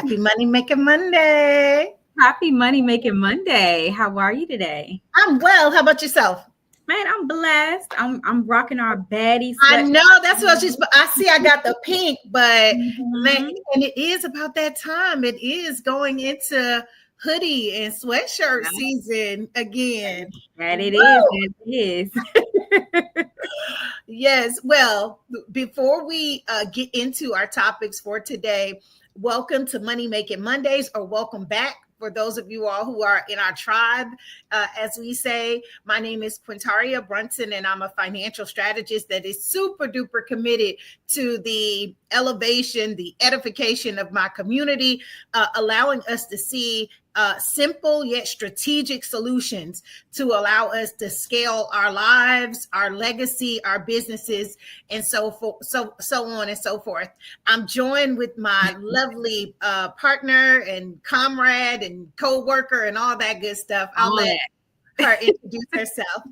Happy Money Making Monday. Happy Money Making Monday. How are you today? I'm well. How about yourself? Man, I'm blessed. I'm rocking our baddie I sweat. know that's what I see. I got the pink, but Mhm. and it is about that time. It is going into hoodie and sweatshirt season again. That it is. Woo! That it is. Yes. Well, before we get into our topics for today, welcome to Money Making Mondays, or welcome back for those of you all who are in our tribe, as we say. My name is Quintaria Brunson, and I'm a financial strategist that is super duper committed to the elevation, the edification of my community, allowing us to see simple yet strategic solutions to allow us to scale our lives, our legacy, our businesses, and so on and so forth. I'm joined with my lovely partner and comrade and co-worker and all that good stuff. I'll let her introduce herself.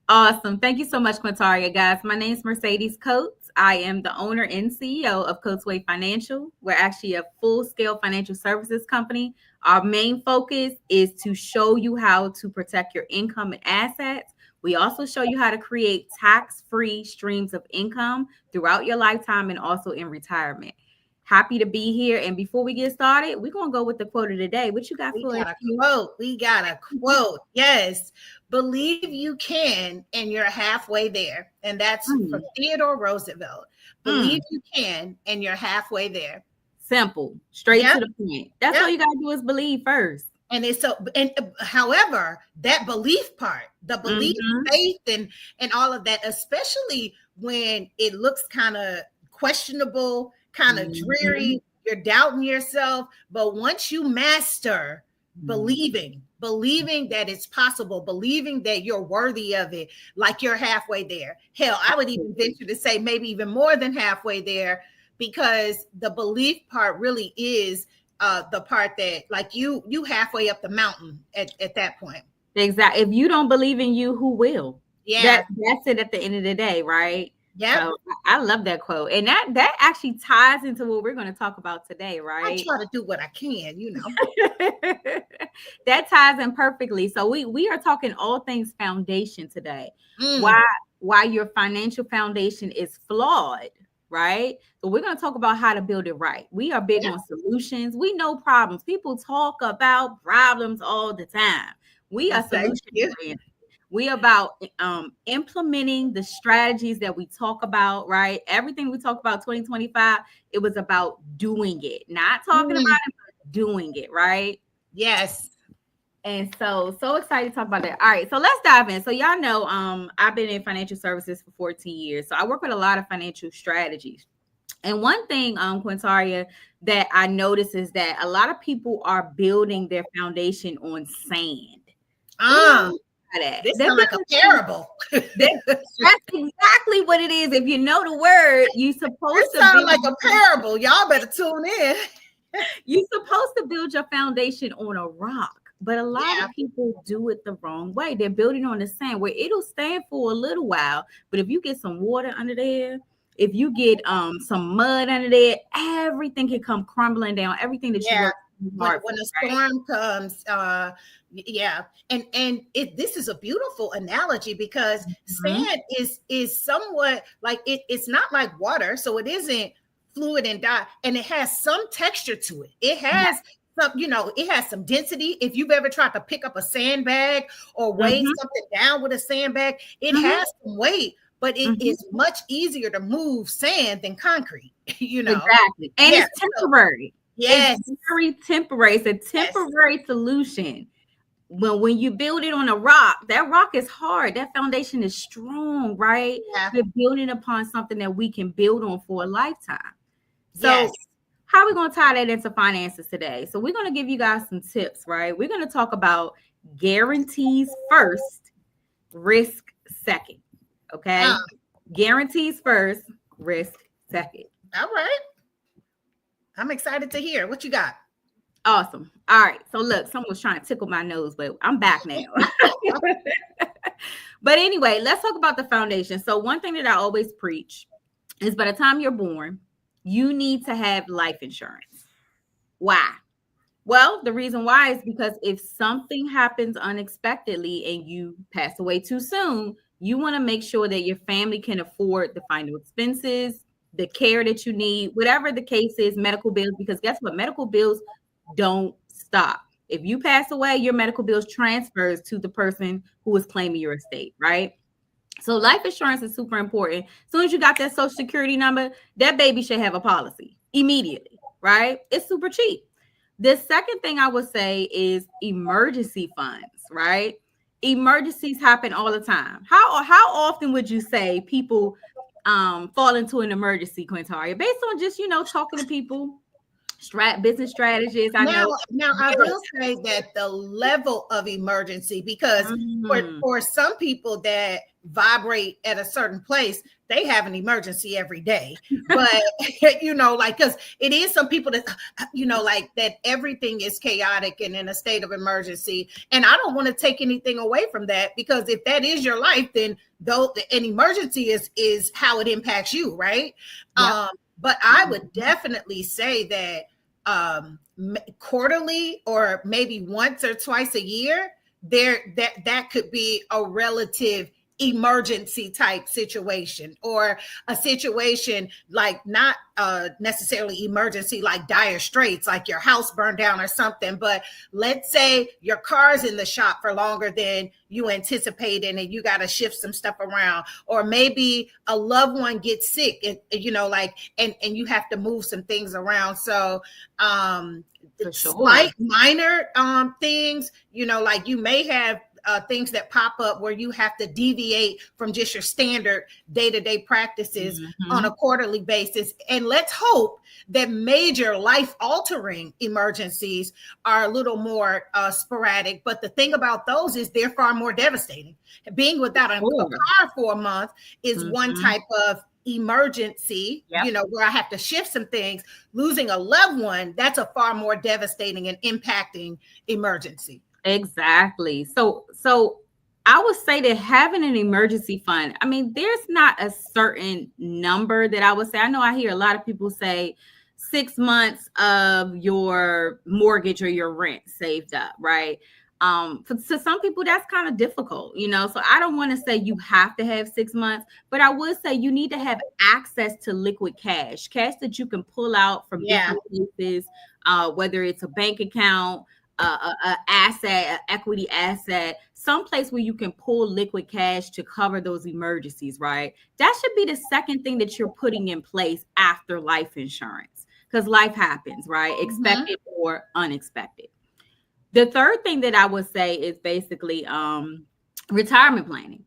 Awesome. Thank you so much, Quintaria, guys. My name is Mercedes Coates. I am the owner and CEO of Coates Way Financial. We're actually a full-scale financial services company. Our main focus is to show you how to protect your income and assets. We also show you how to create tax-free streams of income throughout your lifetime and also in retirement. Happy to be here. And before we get started, we're going to go with the quote of the day. What you got for us? We got a quote. Yes. Believe you can, and you're halfway there. And that's from Theodore Roosevelt. Believe you can, and you're halfway there. Simple, straight to the point. That's all you got to do is believe first. And it's so, and however, that belief part, the belief, faith, and all of that, especially when it looks kind of questionable, kind of dreary, you're doubting yourself. But once you master believing that it's possible, believing that you're worthy of it, like you're halfway there. Hell, I would even venture to say maybe even more than halfway there, because the belief part really is the part that, like, you halfway up the mountain at that point. Exactly. If you don't believe in you, who will? Yeah, that's it at the end of the day, right? Yeah. So I love that quote. And that actually ties into what we're going to talk about today, right? I try to do what I can, you know. That ties in perfectly. So we are talking all things foundation today. Why your financial foundation is flawed, right? So we're going to talk about how to build it right. We are big on solutions. We know problems. People talk about problems all the time. We are solution oriented. We about implementing the strategies that we talk about, right? Everything we talk about 2025, it was about doing it, not talking about it, but doing it, right? Yes. And so excited to talk about that. All right, so let's dive in. So y'all know, I've been in financial services for 14 years. So I work with a lot of financial strategies. And one thing, Quintaria, that I notice is that a lot of people are building their foundation on sand. This sounds like a parable. That's exactly what it is. If you know the word, you're supposed to sound like a parable. Y'all better tune in. You're supposed to build your foundation on a rock, but a lot of people do it the wrong way. They're building on the sand, where it'll stand for a little while, but if you get some water under there, if you get some mud under there, everything can come crumbling down. Everything that you work hard when a storm comes, and this is a beautiful analogy, because sand is somewhat like it's not like water, so it isn't fluid and dry, and it has some texture to it. It has some, it has some density. If you've ever tried to pick up a sandbag or weigh something down with a sandbag, it has some weight, but it is much easier to move sand than concrete. Exactly, and it's temporary. Yes. It's very temporary. It's a temporary solution. When you build it on a rock, that rock is hard. That foundation is strong, right? We're building upon something that we can build on for a lifetime. So how are we going to tie that into finances today? So we're going to give you guys some tips, right? We're going to talk about guarantees first, risk second. Okay? Guarantees first, risk second. All right. I'm excited to hear what you got. Awesome. All right. So look, someone was trying to tickle my nose, but I'm back now. But anyway, let's talk about the foundation. So one thing that I always preach is, by the time you're born, you need to have life insurance. Why? Well, the reason why is because if something happens unexpectedly and you pass away too soon, you want to make sure that your family can afford the final expenses, the care that you need, whatever the case is, medical bills, because guess what? Medical bills don't stop. If you pass away, your medical bills transfers to the person who is claiming your estate, right? So life insurance is super important. As soon as you got that social security number, that baby should have a policy immediately, right? It's super cheap. The second thing I would say is emergency funds, right? Emergencies happen all the time. How often would you say people fall into an emergency, Quintaria? Based on just, talking to people, business strategists, I know. Now I will say that the level of emergency, because for some people that vibrate at a certain place, they have an emergency every day. But because it is some people that like that everything is chaotic and in a state of emergency. And I don't want to take anything away from that, because if that is your life, then though an emergency is how it impacts you, right? Yep. But I would definitely say that quarterly, or maybe once or twice a year, that could be a relative emergency type situation, or a situation like not necessarily emergency, like dire straits, like your house burned down or something. But let's say your car's in the shop for longer than you anticipated and you got to shift some stuff around, or maybe a loved one gets sick and and you have to move some things around. So slight minor things, like you may have things that pop up where you have to deviate from just your standard day-to-day practices on a quarterly basis. And let's hope that major life-altering emergencies are a little more sporadic. But the thing about those is they're far more devastating. Being without a car for a month is one type of emergency, where I have to shift some things. Losing a loved one, that's a far more devastating and impacting emergency. Exactly. So I would say that having an emergency fund, I mean, there's not a certain number that I would say. I know I hear a lot of people say 6 months of your mortgage or your rent saved up, right? To some people, that's kind of difficult, so I don't want to say you have to have 6 months, but I would say you need to have access to liquid cash that you can pull out from different places, whether it's a bank account, an equity asset, someplace where you can pull liquid cash to cover those emergencies, right? That should be the second thing that you're putting in place after life insurance, because life happens, right? Expected or unexpected. The third thing that I would say is basically retirement planning.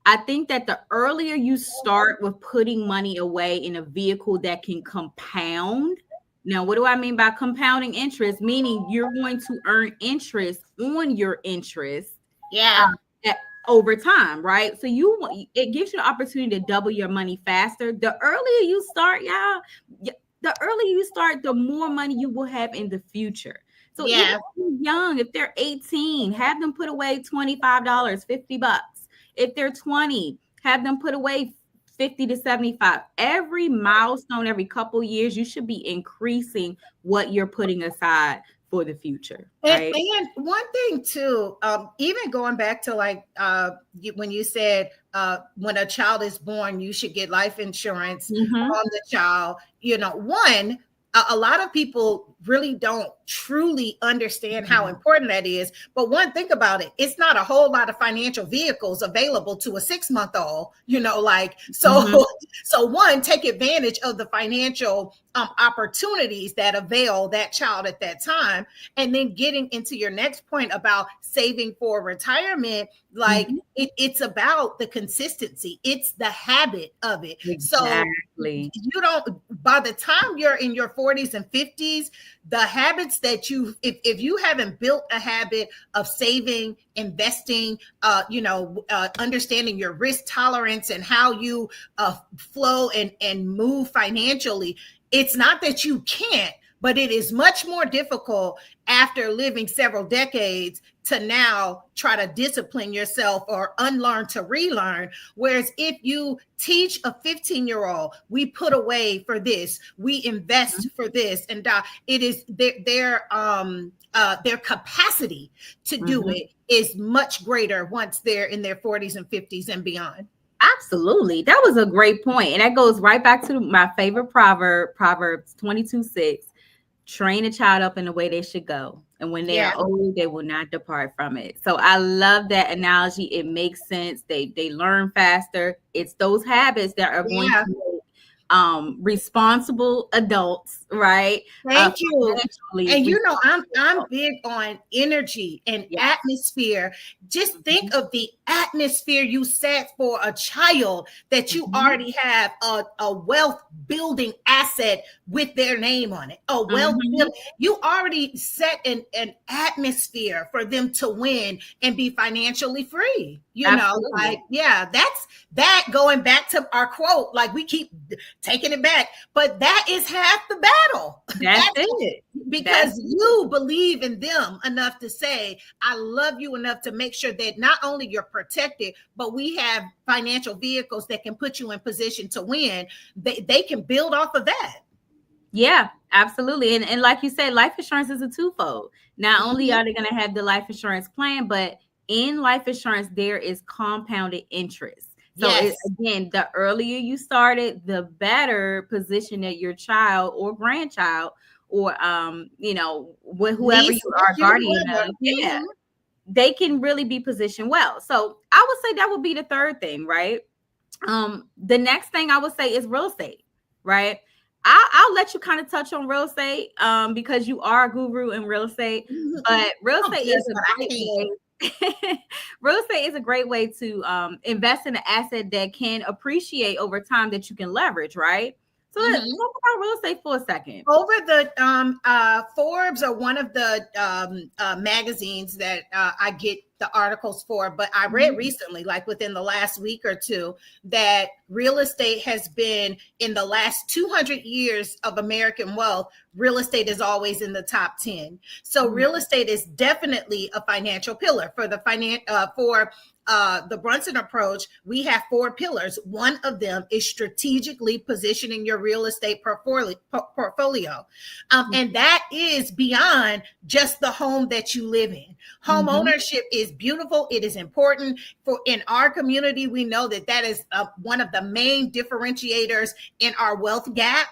I think that the earlier you start with putting money away in a vehicle that can compound. Now, what do I mean by compounding interest? Meaning you're going to earn interest on your interest over time, right? So it gives you the opportunity to double your money faster. The earlier you start, the more money you will have in the future. So even if you're young, if they're 18, have them put away $25, $50. If they're 20, have them put away 50 to 75. Every milestone, every couple years, you should be increasing what you're putting aside for the future. Right? And one thing too, even going back to when you said when a child is born, you should get life insurance on the child. A lot of people really don't truly understand how important that is. But think about it. It's not a whole lot of financial vehicles available to a 6-month-old, So one, take advantage of the financial opportunities that avail that child at that time. And then getting into your next point about saving for retirement, it's about the consistency. It's the habit of it. Exactly. So by the time you're in your 40s and 50s, the habits that if you haven't built a habit of saving, investing, understanding your risk tolerance and how you flow and move financially, it's not that you can't, But it is much more difficult after living several decades to now try to discipline yourself or unlearn to relearn. Whereas if you teach a 15-year-old, we put away for this, we invest for this, and it is their capacity to do it is much greater once they're in their 40s and 50s and beyond. Absolutely. That was a great point. And that goes right back to my favorite proverb, Proverbs 22:6. Train a child up in the way they should go. And when they are old, they will not depart from it. So I love that analogy. It makes sense. They learn faster. It's those habits that are going to make responsible adults, right? Thank you. And you know, I'm big on energy and atmosphere. Just think of the atmosphere you set for a child that you already have a wealth building asset with their name on it. A wealth building. You already set an atmosphere for them to win and be financially free. You know, like, that's that going back to our quote, like we keep taking it back, but that is half the battle. That's it. Because you believe in them enough to say, I love you enough to make sure that not only you're protected, but we have financial vehicles that can put you in position to win. They can build off of that. Yeah, absolutely. And like you said, life insurance is a twofold. Not only are they going to have the life insurance plan, but in life insurance, there is compounded interest. So again, the earlier you started, the better position that your child or grandchild or, you know, whoever you are guardian of, they can really be positioned well. So I would say that would be the third thing, right? The next thing I would say is real estate, right? I'll let you kind of touch on real estate because you are a guru in real estate, but real estate is a great way. Real estate is a great way to invest in an asset that can appreciate over time that you can leverage, right? So let's talk about real estate for a second. Over the Forbes are one of the magazines that I get the articles for, but I read recently, like within the last week or two, that real estate has been in the last 200 years of American wealth, real estate is always in the top 10. So real estate is definitely a financial pillar for the the Brunson approach. We have 4 pillars. One of them is strategically positioning your real estate portfolio. And that is beyond just the home that you live in. Home ownership is beautiful. It is important for in our community. We know that is one of the main differentiators in our wealth gap,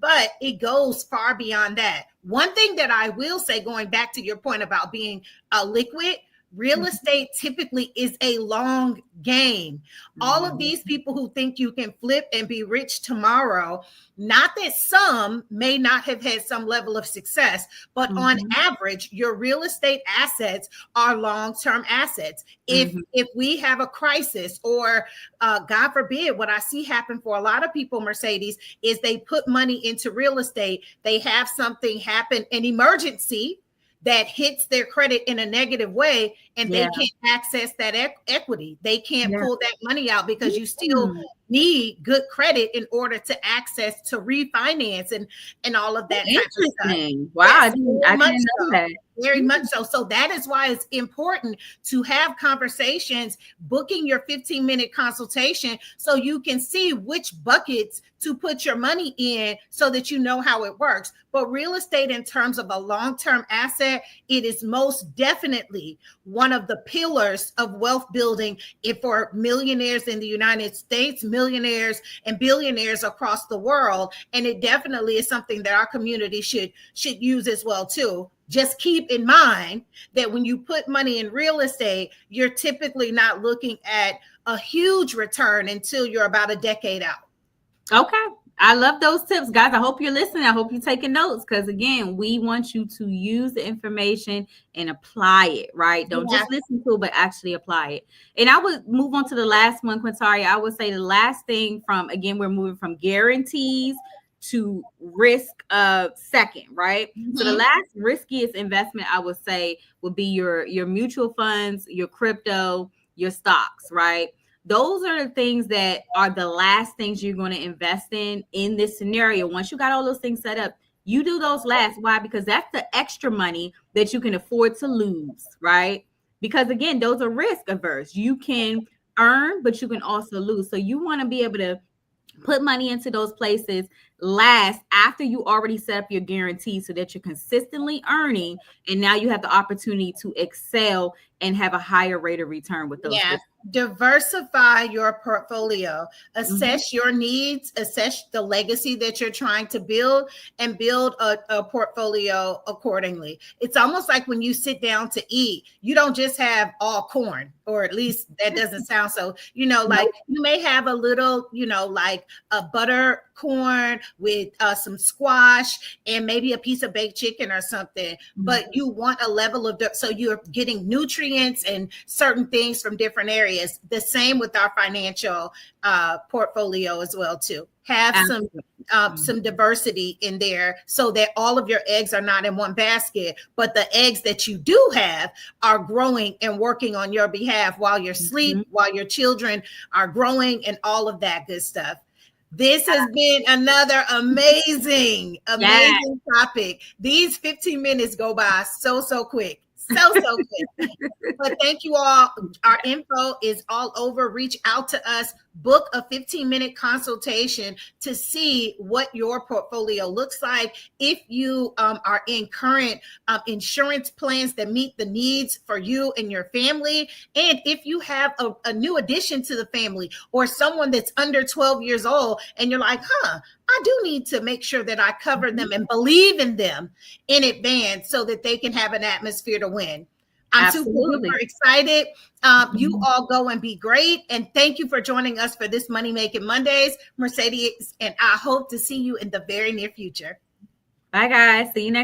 but it goes far beyond that. One thing that I will say, going back to your point about being liquid, real estate typically is a long game. All of these people who think you can flip and be rich tomorrow, not that some may not have had some level of success, but on average, your real estate assets are long-term assets. If we have a crisis or God forbid, what I see happen for a lot of people, Mercedes, is they put money into real estate. They have something happen, an emergency that hits their credit in a negative way, and they can't access that equity. They can't pull that money out because you still need good credit in order to access, to refinance and all of that type of stuff. Wow, I didn't know that. Very much so. So that is why it's important to have conversations, booking your 15-minute consultation so you can see which buckets to put your money in so that you know how it works. But real estate, in terms of a long-term asset, it is most definitely one of the pillars of wealth building for millionaires in the United States, millionaires and billionaires across the world. And it definitely is something that our community should use as well too. Just keep in mind that when you put money in real estate, you're typically not looking at a huge return until you're about a decade out. Okay. I love those tips, guys. I hope you're listening. I hope you're taking notes because, again, we want you to use the information and apply it, right? Don't just listen to it, but actually apply it. And I would move on to the last one, Quintaria. I would say the last thing we're moving from guarantees to risk second, right? So the last riskiest investment I would say would be your mutual funds, your crypto, your stocks, right? Those are the things that are the last things you're going to invest in this scenario. Once you got all those things set up, You do those last. Why? Because that's the extra money that you can afford to lose, right? Because again, those are risk averse. You can earn, but you can also lose. So you want to be able to put money into those places last after you already set up your guarantee so that you're consistently earning. And now you have the opportunity to excel and have a higher rate of return with those. Yeah. Diversify your portfolio, assess your needs, assess the legacy that you're trying to build, and build a portfolio accordingly. It's almost like when you sit down to eat, you don't just have all corn, or at least that doesn't sound so, like you may have a little, like a butter corn with some squash and maybe a piece of baked chicken or something, but you want a level of, so you're getting nutrients and certain things from different areas. The same with our financial portfolio as well too. Have some diversity in there so that all of your eggs are not in one basket, but the eggs that you do have are growing and working on your behalf while you're asleep, while your children are growing, and all of that good stuff. This has been another amazing topic. These 15 minutes go by so quick. So quick. But thank you all. Our info is all over. Reach out to us. Book a 15-minute consultation to see what your portfolio looks like. If you are in current insurance plans that meet the needs for you and your family, and if you have a new addition to the family or someone that's under 12 years old and you're like, I do need to make sure that I cover them and believe in them in advance so that they can have an atmosphere to win. I'm super excited. You all go and be great. And thank you for joining us for this Money Making Mondays, Mercedes. And I hope to see you in the very near future. Bye, guys. See you next